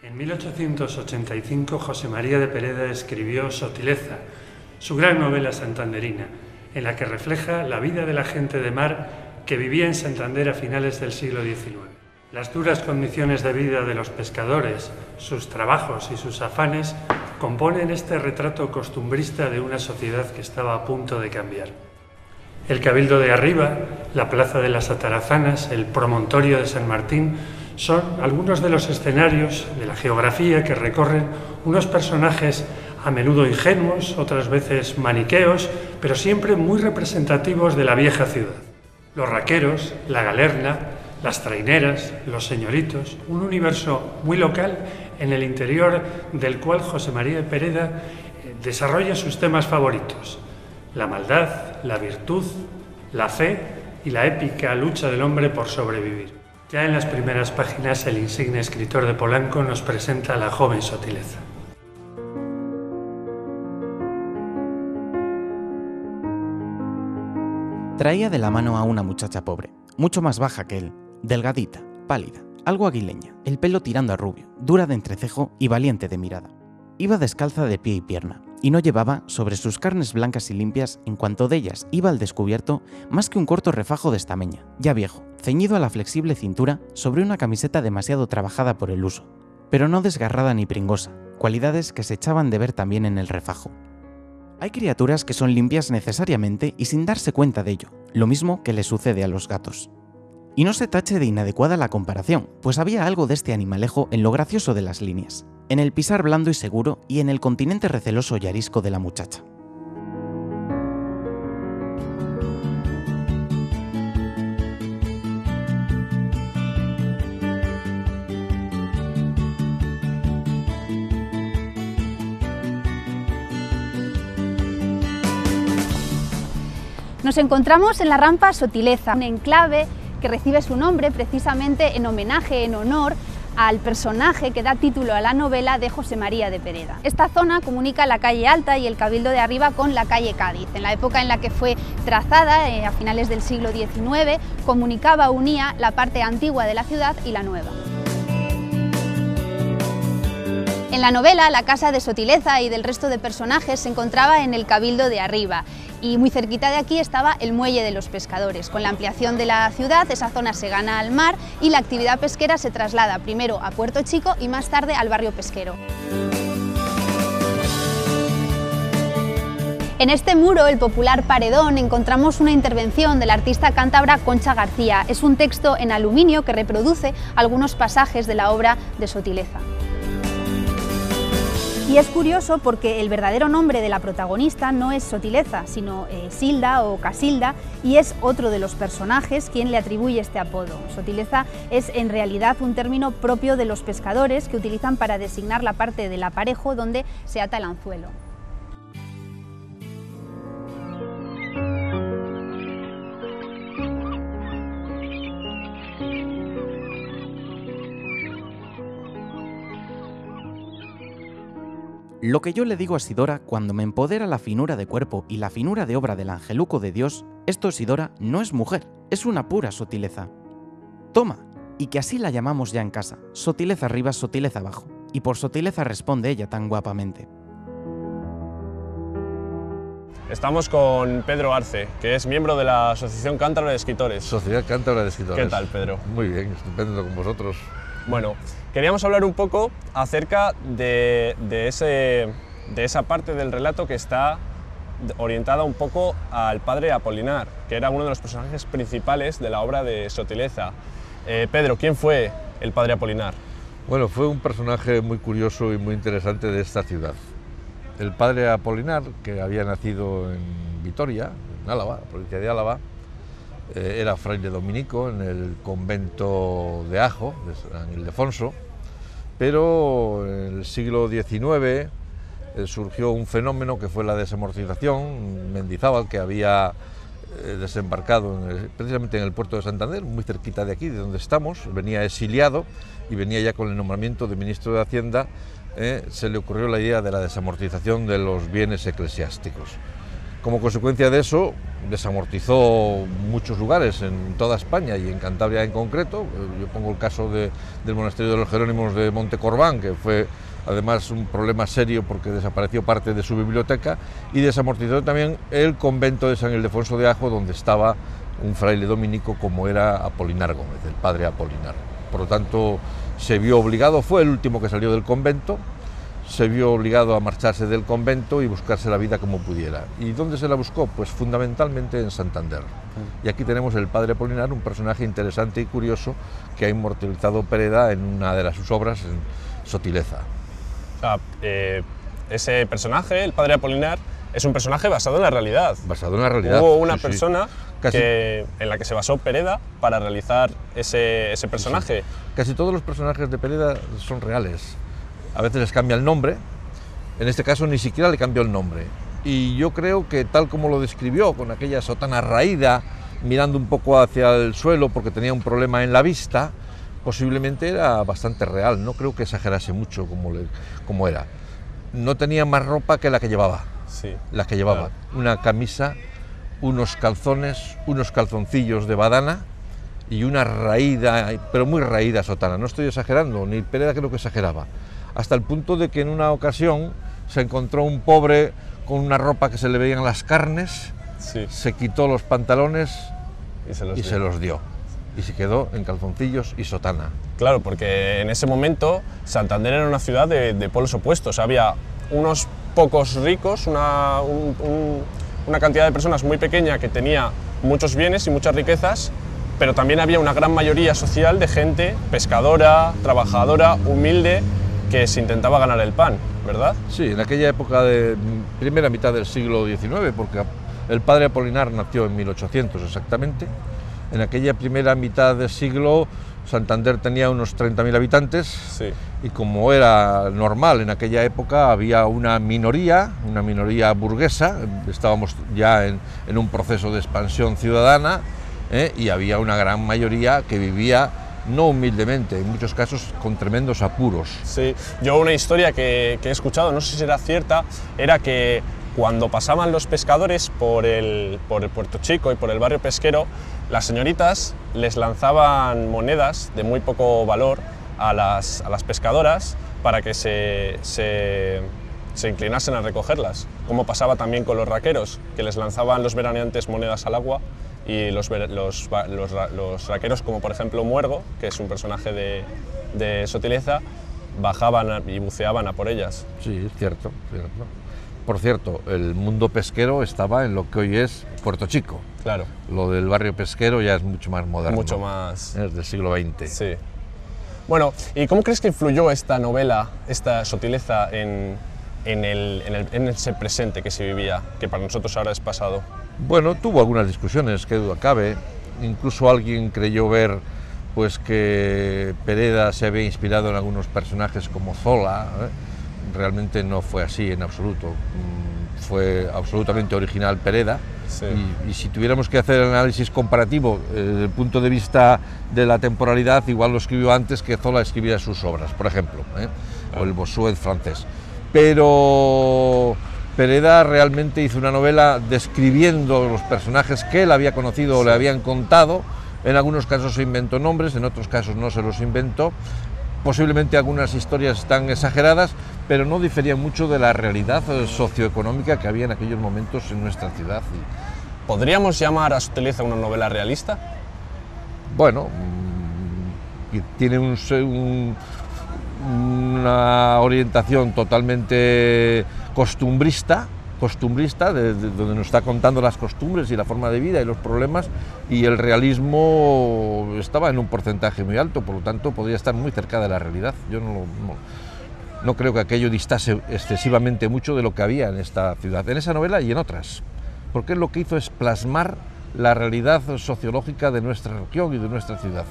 En 1885 José María de Pereda escribió Sotileza, su gran novela santanderina, en la que refleja la vida de la gente de mar que vivía en Santander a finales del siglo XIX. Las duras condiciones de vida de los pescadores, sus trabajos y sus afanes componen este retrato costumbrista de una sociedad que estaba a punto de cambiar. El Cabildo de Arriba, la Plaza de las Atarazanas, el Promontorio de San Martín son algunos de los escenarios de la geografía que recorren unos personajes a menudo ingenuos, otras veces maniqueos, pero siempre muy representativos de la vieja ciudad. Los raqueros, la galerna, las traineras, los señoritos, un universo muy local en el interior del cual José María de Pereda desarrolla sus temas favoritos: la maldad, la virtud, la fe y la épica lucha del hombre por sobrevivir. Ya en las primeras páginas el insigne escritor de Polanco nos presenta a la joven Sotileza. Traía de la mano a una muchacha pobre, mucho más baja que él, delgadita, pálida, algo aguileña, el pelo tirando a rubio, dura de entrecejo y valiente de mirada. Iba descalza de pie y pierna, y no llevaba, sobre sus carnes blancas y limpias, en cuanto de ellas iba al descubierto, más que un corto refajo de estameña, ya viejo, ceñido a la flexible cintura sobre una camiseta demasiado trabajada por el uso, pero no desgarrada ni pringosa, cualidades que se echaban de ver también en el refajo. Hay criaturas que son limpias necesariamente y sin darse cuenta de ello, lo mismo que le sucede a los gatos. Y no se tache de inadecuada la comparación, pues había algo de este animalejo en lo gracioso de las líneas, en el pisar blando y seguro y en el continente receloso y arisco de la muchacha. Nos encontramos en la rampa Sotileza, un enclave que recibe su nombre precisamente en homenaje, en honor al personaje que da título a la novela de José María de Pereda. Esta zona comunica la calle Alta y el Cabildo de Arriba con la calle Cádiz. En la época en la que fue trazada, a finales del siglo XIX, comunicaba, unía la parte antigua de la ciudad y la nueva. En la novela, la casa de Sotileza y del resto de personajes se encontraba en el Cabildo de Arriba y muy cerquita de aquí estaba el Muelle de los Pescadores. Con la ampliación de la ciudad, esa zona se gana al mar y la actividad pesquera se traslada primero a Puerto Chico y más tarde al barrio pesquero. En este muro, el popular paredón, encontramos una intervención de la artista cántabra Concha García. Es un texto en aluminio que reproduce algunos pasajes de la obra de Sotileza. Y es curioso porque el verdadero nombre de la protagonista no es Sotileza, sino Silda o Casilda, y es otro de los personajes quien le atribuye este apodo. Sotileza es en realidad un término propio de los pescadores que utilizan para designar la parte del aparejo donde se ata el anzuelo. Lo que yo le digo a Sidora cuando me empodera la finura de cuerpo y la finura de obra del angeluco de Dios, esto, Sidora, no es mujer, es una pura sotileza. Toma, y que así la llamamos ya en casa, Sotileza arriba, Sotileza abajo, y por Sotileza responde ella tan guapamente. Estamos con Pedro Arce, que es miembro de la Asociación Cántabra de Escritores. Sociedad Cántabra de Escritores. ¿Qué tal, Pedro? Muy bien, estupendo con vosotros. Bueno, queríamos hablar un poco acerca de esa parte del relato que está orientada un poco al padre Apolinar, que era uno de los personajes principales de la obra de Sotileza. Pedro, ¿quién fue el padre Apolinar? Bueno, fue un personaje muy curioso y muy interesante de esta ciudad. El padre Apolinar, que había nacido en Vitoria, en Álava, provincia de Álava, era fraile dominico en el convento de Ajo, de San Ildefonso, pero en el siglo XIX surgió un fenómeno que fue la desamortización. Mendizábal, que había desembarcado precisamente en el puerto de Santander, muy cerquita de aquí, de donde estamos, venía exiliado y venía ya con el nombramiento de ministro de Hacienda, se le ocurrió la idea de la desamortización de los bienes eclesiásticos. Como consecuencia de eso, desamortizó muchos lugares en toda España y en Cantabria en concreto. Yo pongo el caso del monasterio de los Jerónimos de Montecorbán, que fue además un problema serio porque desapareció parte de su biblioteca, y desamortizó también el convento de San Ildefonso de Ajo, donde estaba un fraile dominico como era Apolinar Gómez, el padre Apolinar. Por lo tanto, se vio obligado, fue el último que salió del convento, se vio obligado a marcharse del convento y buscarse la vida como pudiera. ¿Y dónde se la buscó? Pues fundamentalmente en Santander. Y aquí tenemos el padre Apolinar, un personaje interesante y curioso que ha inmortalizado Pereda en una de sus obras, en Sotileza. Ese personaje, el padre Apolinar, es un personaje basado en la realidad. Basado en la realidad. Hubo una sí, persona sí. en la que se basó Pereda para realizar ese personaje. Sí. Casi todos los personajes de Pereda son reales. A veces les cambia el nombre, en este caso ni siquiera le cambió el nombre. Y yo creo que tal como lo describió, con aquella sotana raída, mirando un poco hacia el suelo porque tenía un problema en la vista, posiblemente era bastante real. No creo que exagerase mucho como era. No tenía más ropa que la que llevaba. Sí, la que llevaba. Claro. Una camisa, unos calzones, unos calzoncillos de badana y una raída, pero muy raída sotana. No estoy exagerando, ni Pereda creo que exageraba. Hasta el punto de que en una ocasión se encontró un pobre con una ropa que se le veían las carnes, sí. Se quitó los pantalones y se los dio. Y se quedó en calzoncillos y sotana. Claro, porque en ese momento Santander era una ciudad de polos opuestos. Había unos pocos ricos, una cantidad de personas muy pequeña que tenía muchos bienes y muchas riquezas, pero también había una gran mayoría social de gente pescadora, trabajadora, humilde, que se intentaba ganar el pan, ¿verdad? Sí, en aquella época de primera mitad del siglo XIX, porque el padre Apolinar nació en 1800 exactamente. En aquella primera mitad del siglo Santander tenía unos 30.000 habitantes, sí. Y como era normal en aquella época había una minoría burguesa, estábamos ya en un proceso de expansión ciudadana, y había una gran mayoría que vivía no humildemente, en muchos casos con tremendos apuros. Sí, yo una historia que he escuchado, no sé si será cierta, era que cuando pasaban los pescadores por el Puerto Chico y por el barrio pesquero, las señoritas les lanzaban monedas de muy poco valor a las pescadoras para que se inclinasen a recogerlas, como pasaba también con los raqueros, que les lanzaban los veraneantes monedas al agua, y los raqueros, como por ejemplo Muergo, que es un personaje de Sotileza, bajaban y buceaban a por ellas. Sí, es cierto, cierto. Por cierto, el mundo pesquero estaba en lo que hoy es Puerto Chico. Claro. Lo del barrio pesquero ya es mucho más moderno. Mucho más. Es del siglo XX. Sí. Bueno, ¿y cómo crees que influyó esta novela, esta Sotileza, en ese presente que se vivía, que para nosotros ahora es pasado? Bueno, tuvo algunas discusiones, qué duda cabe. Incluso alguien creyó ver pues, que Pereda se había inspirado en algunos personajes como Zola. Realmente no fue así en absoluto. Fue absolutamente original Pereda. Sí. Y si tuviéramos que hacer el análisis comparativo desde el punto de vista de la temporalidad, igual lo escribió antes que Zola escribiera sus obras, por ejemplo, o el Bossuet francés. Pero Pereda realmente hizo una novela describiendo los personajes que él había conocido o le habían contado. En algunos casos se inventó nombres, en otros casos no se los inventó. Posiblemente algunas historias están exageradas, pero no diferían mucho de la realidad socioeconómica que había en aquellos momentos en nuestra ciudad. ¿Podríamos llamar a Sotileza una novela realista? Bueno, tiene una orientación totalmente costumbrista, donde nos está contando las costumbres y la forma de vida y los problemas, y el realismo estaba en un porcentaje muy alto, por lo tanto podría estar muy cerca de la realidad. Yo no creo que aquello distase excesivamente mucho de lo que había en esta ciudad, en esa novela y en otras, porque lo que hizo es plasmar la realidad sociológica de nuestra región y de nuestra ciudad.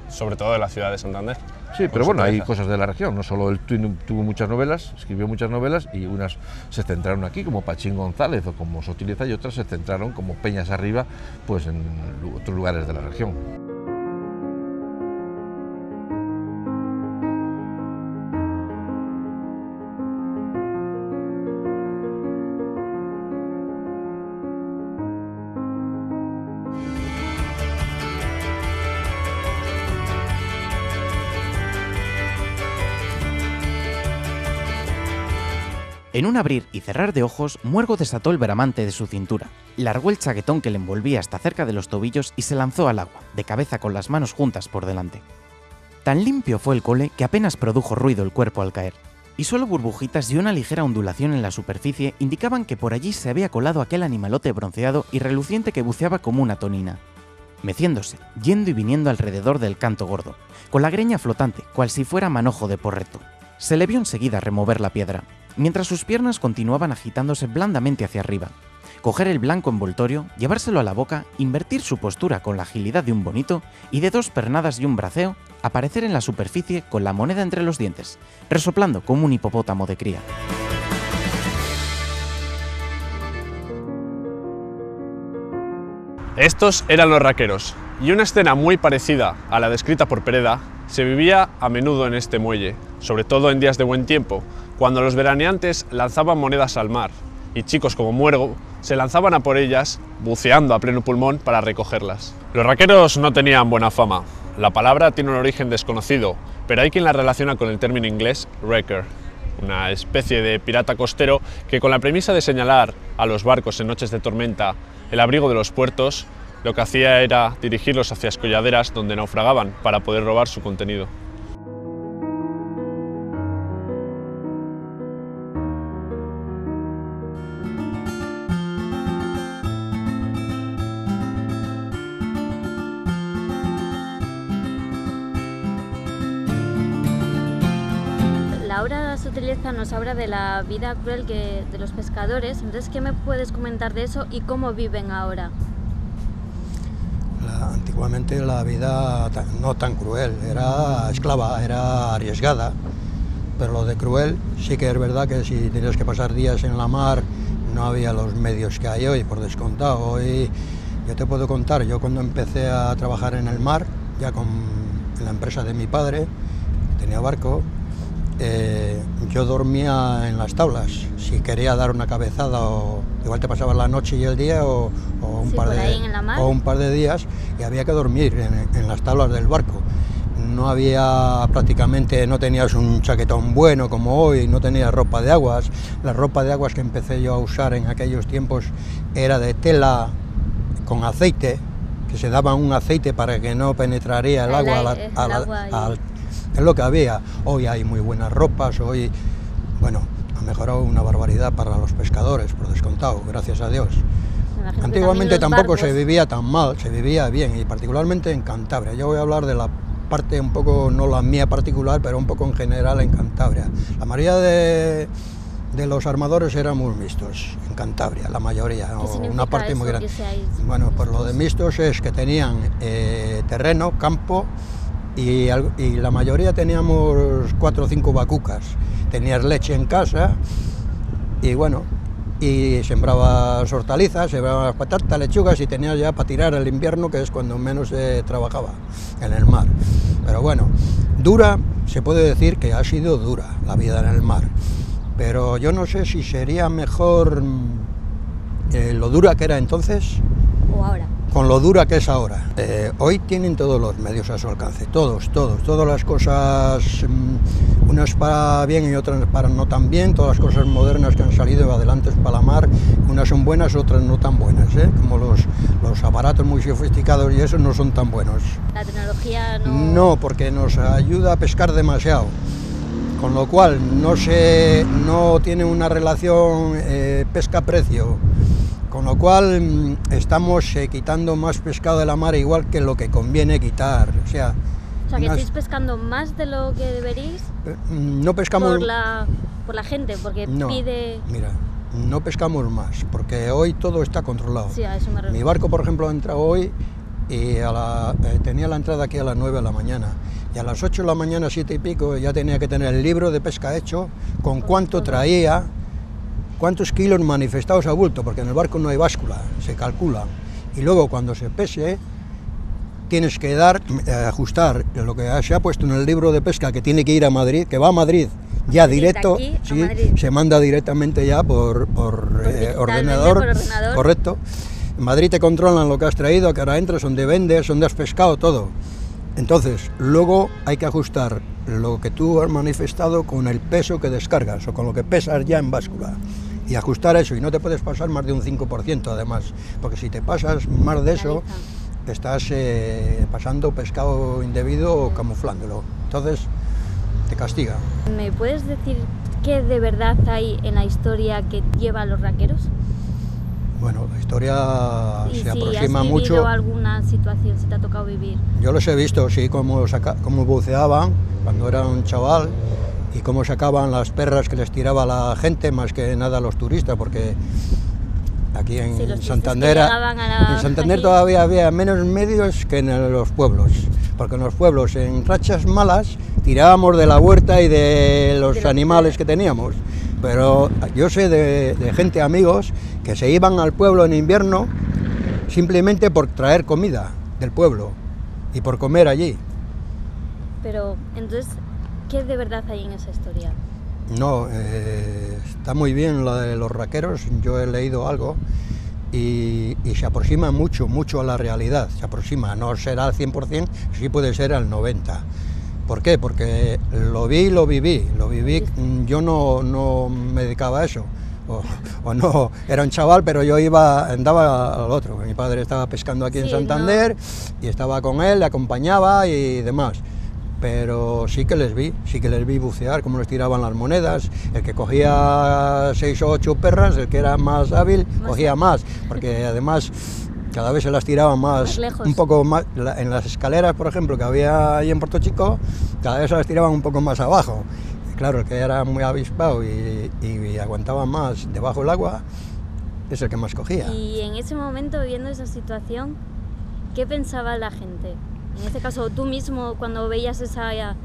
Sobre todo de la ciudad de Santander. Sí, pero bueno, hay cosas de la región, no solo él tuvo muchas novelas, escribió muchas novelas, y unas se centraron aquí, como Pachín González o como Sotileza, y otras se centraron, como Peñas Arriba, pues en otros lugares de la región. En un abrir y cerrar de ojos, Muergo desató el bramante de su cintura, largó el chaquetón que le envolvía hasta cerca de los tobillos y se lanzó al agua, de cabeza con las manos juntas por delante. Tan limpio fue el cole que apenas produjo ruido el cuerpo al caer, y solo burbujitas y una ligera ondulación en la superficie indicaban que por allí se había colado aquel animalote bronceado y reluciente que buceaba como una tonina, meciéndose, yendo y viniendo alrededor del canto gordo, con la greña flotante, cual si fuera manojo de porreto. Se le vio enseguida remover la piedra, mientras sus piernas continuaban agitándose blandamente hacia arriba, coger el blanco envoltorio, llevárselo a la boca, invertir su postura con la agilidad de un bonito y de 2 pernadas y un braceo, aparecer en la superficie con la moneda entre los dientes, resoplando como un hipopótamo de cría. Estos eran los raqueros, y una escena muy parecida a la descrita por Pereda se vivía a menudo en este muelle, sobre todo en días de buen tiempo, cuando los veraneantes lanzaban monedas al mar, y chicos como Muergo se lanzaban a por ellas, buceando a pleno pulmón para recogerlas. Los raqueros no tenían buena fama. La palabra tiene un origen desconocido, pero hay quien la relaciona con el término inglés wrecker, una especie de pirata costero que, con la premisa de señalar a los barcos en noches de tormenta el abrigo de los puertos, lo que hacía era dirigirlos hacia escolladeras donde naufragaban para poder robar su contenido. La obra Sotileza nos habla de la vida cruel de los pescadores, entonces, ¿qué me puedes comentar de eso y cómo viven ahora? Antiguamente la vida no tan cruel, era esclava, era arriesgada, pero lo de cruel sí que es verdad que si tenías que pasar días en la mar no había los medios que hay hoy, por descontado. Hoy yo te puedo contar, yo cuando empecé a trabajar en el mar, ya en la empresa de mi padre, tenía barco, yo dormía en las tablas. Si quería dar una cabezada, o igual te pasabas la noche y el día o un par de días, y había que dormir en las tablas del barco. No había prácticamente, no tenías un chaquetón bueno como hoy, no tenías ropa de aguas. La ropa de aguas que empecé yo a usar en aquellos tiempos era de tela con aceite, que se daba un aceite para que no penetraría el agua es lo que había. Hoy hay muy buenas ropas, hoy, bueno, ha mejorado una barbaridad para los pescadores, por descontado, gracias a Dios. Antiguamente tampoco se vivía tan mal, se vivía bien, y particularmente en Cantabria. Yo voy a hablar de la parte un poco, no la mía particular, pero un poco en general en Cantabria. La mayoría de los armadores éramos mixtos en Cantabria, la mayoría, o una parte muy grande. Bueno, pues lo de mixtos es que tenían terreno, campo, y la mayoría teníamos 4 o 5 vacucas. Tenías leche en casa y bueno, y sembrabas hortalizas, sembrabas patatas, lechugas, y tenías ya para tirar el invierno, que es cuando menos se trabajaba en el mar. Pero bueno, dura, se puede decir que ha sido dura la vida en el mar, pero yo no sé si sería mejor lo dura que era entonces o ahora, con lo dura que es ahora. Hoy tienen todos los medios a su alcance, todas las cosas, unas para bien y otras para no tan bien, todas las cosas modernas que han salido adelante para la mar, unas son buenas, otras no tan buenas, como los aparatos muy sofisticados y esos no son tan buenos. La tecnología no... No, porque nos ayuda a pescar demasiado, con lo cual no tiene una relación pesca-precio. Con lo cual estamos quitando más pescado de la mar, igual que lo que conviene quitar. O sea que estáis pescando más de lo que deberéis. No pescamos por la gente, porque no, pide... Mira, no pescamos más, porque hoy todo está controlado. Sí, a eso me refiero. Mi barco, por ejemplo, ha entrado hoy y tenía la entrada aquí a las 9 de la mañana. Y a las 8 de la mañana, 7 y pico, ya tenía que tener el libro de pesca hecho, con cuánto traía, cuántos kilos manifestados a bulto, porque en el barco no hay báscula, se calcula. Y luego cuando se pese, tienes que ajustar lo que se ha puesto en el libro de pesca, que tiene que ir a Madrid, que va a Madrid ya directo, sí, se manda directamente ya por ordenador, correcto. En Madrid te controlan lo que has traído, a qué hora entras, dónde vendes, dónde has pescado, todo. Entonces, luego hay que ajustar lo que tú has manifestado con el peso que descargas o con lo que pesas ya en báscula. Y ajustar eso, y no te puedes pasar más de un 5% además, porque si te pasas más de eso, estás pasando pescado indebido o camuflándolo. Entonces, te castiga. ¿Me puedes decir qué de verdad hay en la historia que lleva a los raqueros? Bueno, la historia Y se si aproxima has vivido mucho. alguna situación, si te ha tocado vivir. Yo los he visto, sí, cómo buceaban cuando era un chaval y cómo sacaban las perras que les tiraba la gente, más que nada los turistas, porque aquí en Sí, los Santander, turistas que llegaban a en Santander allí. todavía había menos medios que en los pueblos, porque en los pueblos, en rachas malas, tirábamos de la huerta y de los animales que teníamos. Pero yo sé de gente, amigos, que se iban al pueblo en invierno simplemente por traer comida del pueblo y por comer allí. Pero, entonces, ¿qué de verdad hay en esa historia? No, está muy bien la de los raqueros, yo he leído algo y se aproxima mucho a la realidad, se aproxima, no será al 100%, sí puede ser al 90%. ¿Por qué? Porque lo viví, yo no me dedicaba a eso, o no, era un chaval, pero yo andaba al otro, mi padre estaba pescando aquí en Santander y estaba con él, le acompañaba y demás. Pero sí que les vi bucear, cómo les tiraban las monedas, el que cogía 6 o 8 perras, el que era más hábil, cogía más, porque además cada vez se las tiraban más lejos. un poco más, en las escaleras, por ejemplo, que había ahí en Puerto Chico, cada vez se las tiraban un poco más abajo. Y claro, el que era muy avispado y aguantaba más debajo del agua, es el que más cogía. Y en ese momento, viendo esa situación, ¿qué pensaba la gente? En este caso, tú mismo, cuando veías esa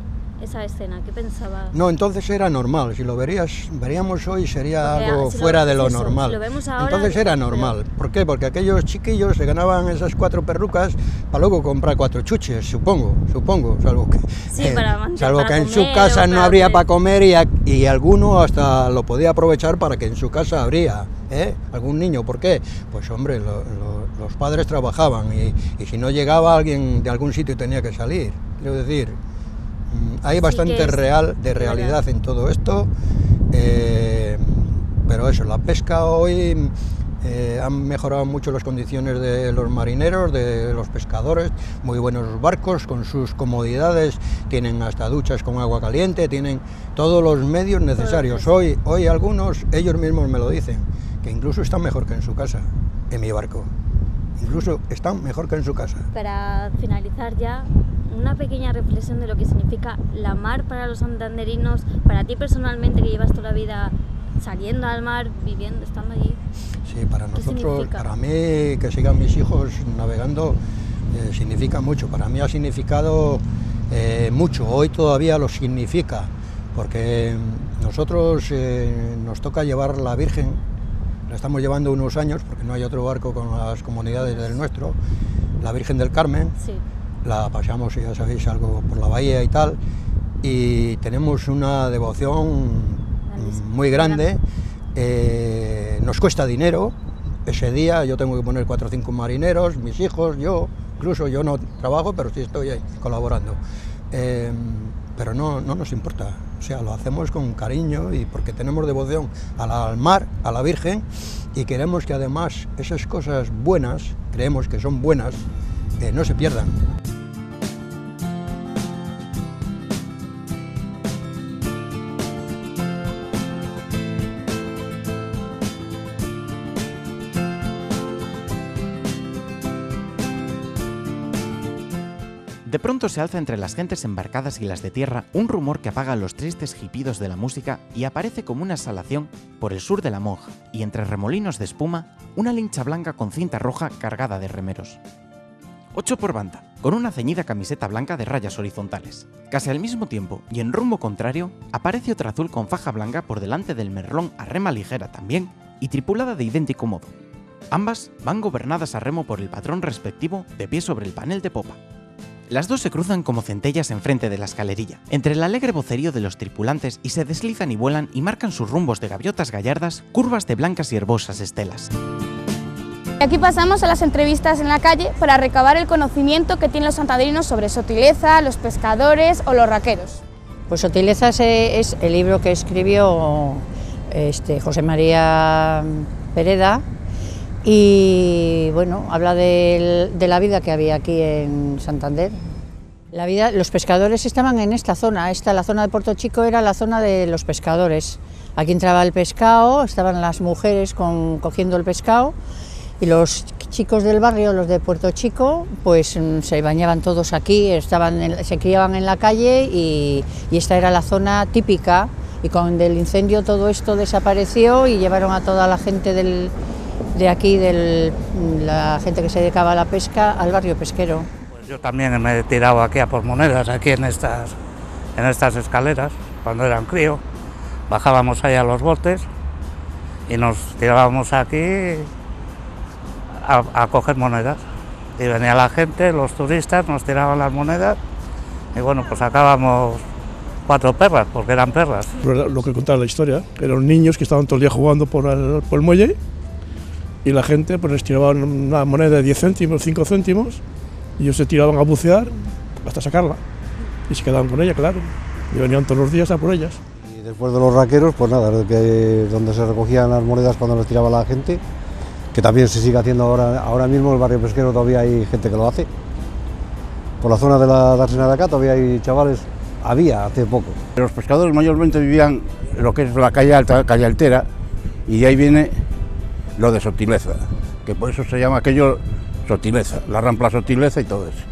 escena, ¿qué pensabas? No, entonces era normal, si lo veríamos hoy sería Porque, algo si lo- fuera de es lo eso, normal. si lo vemos ahora, Entonces era pero- normal. ¿Por qué? Porque aquellos chiquillos se ganaban esas 4 perrucas para luego comprar 4 chuches, supongo, salvo que, Sí, para salvo para que en su comer casa o no para habría hacer- para comer y alguno hasta lo podía aprovechar para que en su casa habría, ¿eh? Algún niño, ¿por qué? Pues hombre, los padres trabajaban y si no llegaba alguien de algún sitio tenía que salir. Quiero decir, hay Sí bastante que es realidad en todo esto, pero eso, la pesca hoy han mejorado mucho las condiciones de los marineros, de los pescadores, muy buenos barcos con sus comodidades, tienen hasta duchas con agua caliente, tienen todos los medios necesarios. Hoy algunos, ellos mismos me lo dicen, que incluso están mejor que en su casa, en mi barco. Incluso están mejor que en su casa. Para finalizar ya, una pequeña reflexión de lo que significa la mar para los santanderinos, para ti personalmente, que llevas toda la vida saliendo al mar, viviendo, estando allí. Sí, para ¿Qué nosotros, significa? para mí, que sigan mis hijos navegando, significa mucho. Para mí ha significado mucho, hoy todavía lo significa, porque nosotros nos toca llevar la Virgen, la estamos llevando unos años, porque no hay otro barco con las comunidades del nuestro, la Virgen del Carmen. Sí. La pasamos, ya sabéis, algo por la bahía y tal, y tenemos una devoción muy grande. Nos cuesta dinero, ese día yo tengo que poner 4 o 5 marineros, mis hijos, yo, incluso yo no trabajo, pero sí estoy ahí colaborando. Pero no nos importa, o sea, lo hacemos con cariño y porque tenemos devoción al mar, a la Virgen, y queremos que además esas cosas buenas, creemos que son buenas, no se pierdan. De pronto se alza entre las gentes embarcadas y las de tierra un rumor que apaga los tristes jipidos de la música y aparece como una exhalación por el sur de la Monja, y entre remolinos de espuma, una lincha blanca con cinta roja cargada de remeros. 8 por banda, con una ceñida camiseta blanca de rayas horizontales. Casi al mismo tiempo, y en rumbo contrario, aparece otra azul con faja blanca por delante del merlón a rema ligera también, y tripulada de idéntico modo. Ambas van gobernadas a remo por el patrón respectivo de pie sobre el panel de popa. Las dos se cruzan como centellas enfrente de la escalerilla, entre el alegre vocerío de los tripulantes, y se deslizan y vuelan y marcan sus rumbos de gaviotas gallardas, curvas de blancas y herbosas estelas. Aquí pasamos a las entrevistas en la calle para recabar el conocimiento que tienen los santanderinos sobre Sotileza, los pescadores o los raqueros. Pues Sotileza es el libro que escribió José María Pereda y bueno, habla de la vida que había aquí en Santander. Los pescadores estaban en esta zona, la zona de Puerto Chico era la zona de los pescadores. Aquí entraba el pescado, estaban las mujeres cogiendo el pescado y los chicos del barrio, los de Puerto Chico, pues se bañaban todos aquí, se criaban en la calle y esta era la zona típica, y con el incendio todo esto desapareció y llevaron a toda la gente de aquí, la gente que se dedicaba a la pesca, al barrio pesquero. Pues yo también me he tirado aquí a por monedas, aquí en estas escaleras, cuando era un crío. Bajábamos ahí a los botes y nos tirábamos aquí a coger monedas. Y venía la gente, los turistas, nos tiraban las monedas y bueno, pues sacábamos 4 perras, porque eran perras. Lo que contaba la historia, eran niños que estaban todo el día jugando por el muelle y la gente pues les tiraban una moneda de 10 céntimos, 5 céntimos y ellos se tiraban a bucear hasta sacarla y se quedaban con ella, claro, y venían todos los días a por ellas. Y después de los raqueros, pues nada, donde se recogían las monedas cuando les tiraba la gente, que también se sigue haciendo ahora mismo, el barrio pesquero todavía hay gente que lo hace. Por la zona de la dársena de acá todavía hay chavales, había hace poco. Los pescadores mayormente vivían en lo que es la calle alta, calle altera, y de ahí viene lo de Sotileza, que por eso se llama aquello Sotileza, la Rampla Sotileza y todo eso.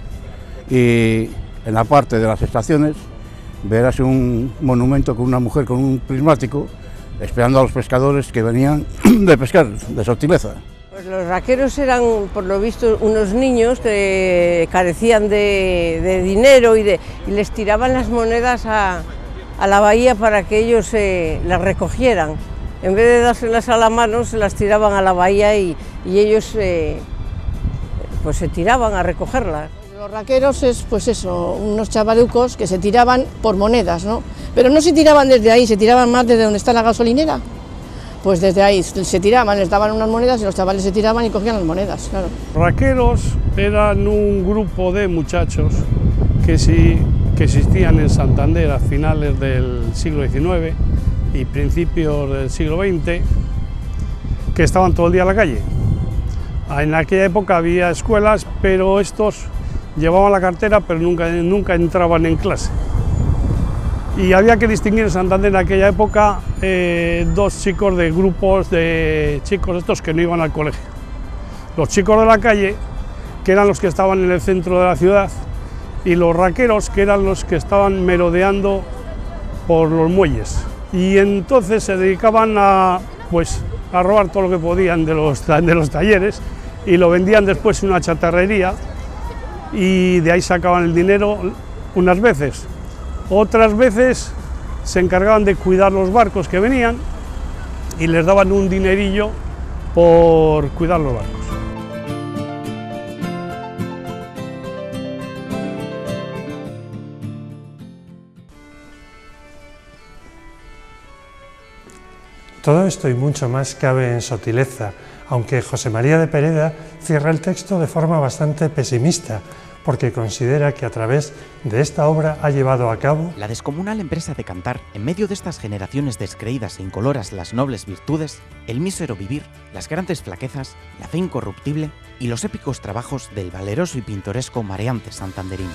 Y en la parte de las estaciones verás un monumento con una mujer con un prismático esperando a los pescadores que venían de pescar, de Sotileza. Pues los raqueros eran, por lo visto, unos niños que carecían de dinero y les tiraban las monedas a la bahía para que ellos las recogieran. En vez de dárselas a la mano, se las tiraban a la bahía y ellos pues se tiraban a recogerlas. Los raqueros es pues eso, unos chavalucos que se tiraban por monedas, ¿no? Pero no se tiraban desde ahí, se tiraban más desde donde está la gasolinera. Pues desde ahí se tiraban, les daban unas monedas y los chavales se tiraban y cogían las monedas, claro. Raqueros eran un grupo de muchachos que existían en Santander a finales del siglo XIX y principios del siglo XX, que estaban todo el día en la calle. En aquella época había escuelas, pero estos llevaban la cartera, pero nunca entraban en clase. Y había que distinguir en Santander en aquella época 2 chicos de grupos de chicos estos que no iban al colegio. Los chicos de la calle, que eran los que estaban en el centro de la ciudad, y los raqueros, que eran los que estaban merodeando por los muelles. Y entonces se dedicaban a robar todo lo que podían de los talleres y lo vendían después en una chatarrería y de ahí sacaban el dinero unas veces. Otras veces se encargaban de cuidar los barcos que venían y les daban un dinerillo por cuidar los barcos. Todo esto y mucho más cabe en Sotileza, aunque José María de Pereda cierra el texto de forma bastante pesimista, porque considera que a través de esta obra ha llevado a cabo la descomunal empresa de cantar, en medio de estas generaciones descreídas e incoloras, las nobles virtudes, el mísero vivir, las grandes flaquezas, la fe incorruptible y los épicos trabajos del valeroso y pintoresco mareante santanderino.